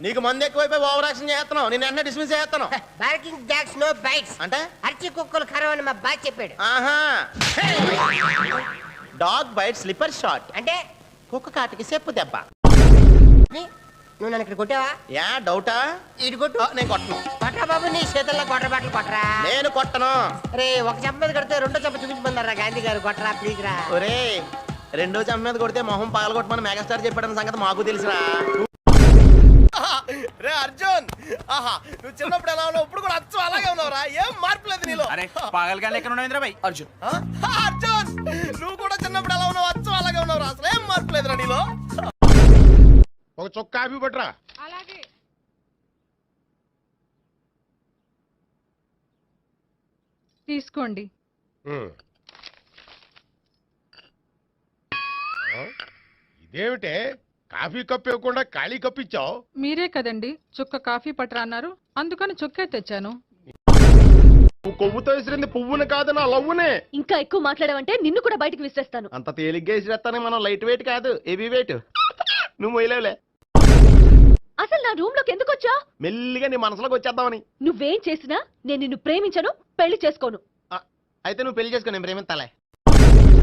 నీకు మంది ఎక్కువైపోయి ఓవర్ యాక్షన్ చేస్తున్నావు. నేను వెంటనే డిస్మిస్ చేస్తాను. బార్కింగ్ డాగ్స్ నో బైట్స్ అంటే అరిచి కుక్కలు కరవని మా బాగా చెప్పాడు. ఆహా, డాగ్ బైట్ స్లిప్పర్ షాట్ అంటే కుక్క కాటికి చెప్పు దెబ్బ. నువ్వు నన్ను ఇక్కడ కొట్టావా? యా డౌటా? ఇటు కొట్టు. నేను కొట్టను. కొట్టరా బాబు, నీ చేతుల్లో కొట్ర బట్టలు కొట్టరా. నేను కొట్టను. రే ఒక చెంప మీద కొడితే రెండో చెంప చూపించమన్నారా గాంధీ గారు. కొట్టరా ప్లీజ్ రా. ఒరే, రెండో చెంప మీద కొడితే మొహం పగల కొట్టమని మెగాస్టార్ చెప్పాడన్న సంగతి మాకు తెలుసురా. రే అర్జున్, ఆహా నువ్వు చిన్నప్పుడు ఎలా ఉన్నావు, ఇప్పుడు కూడా అచ్చం అలాగే ఉన్నావురా. ఏం మార్పు లేదు నీలో. అరే పాగలగానే ఎక్కడ ఉన్నావు ఇంద్రబాయ్? అర్జున్, అర్జున్ నువ్వు కూడా చిన్నప్పుడు ఎలా ఉన్నావు, అచ్చం అలాగే ఉన్నావురా. అసలు ఏం మార్పు లేదురా నీలో. ఒక చొక్క కాఫీ పట్టరా. అలాగే. తీసుకోండి. ఇదేమిటే కాఫీ కప్పు ఇవ్వకుండా ఖాళీ కప్పు ఇచ్చావు? మీరే కదండి చుక్క కాఫీ పట్టరా అన్నారు, అందుకని చుక్కే తెచ్చాను. నువ్వు కొవ్వుతో విసిరింది పువ్వుని కాదు, నా లవ్వునే. ఇంకా ఎక్కువ మాట్లాడావంటే నిన్ను కూడా బయటకు విసిరేస్తాను. అంత తేలిగ్గా విసిరేస్తానే, మనం లైట్ వెయిట్ కాదు హెవీ వెయిట్. నువ్వు మొయ్యలేవులే. అసలు నా రూమ్ లోకి ఎందుకు వచ్చా? మెల్లిగా నీ మనసులోకి వచ్చేద్దామని. నువ్వేం చేసినా నేను నిన్ను ప్రేమించను, పెళ్లి చేసుకోను. అయితే నువ్వు పెళ్లి చేసుకో, నేను ప్రేమిస్తాలే.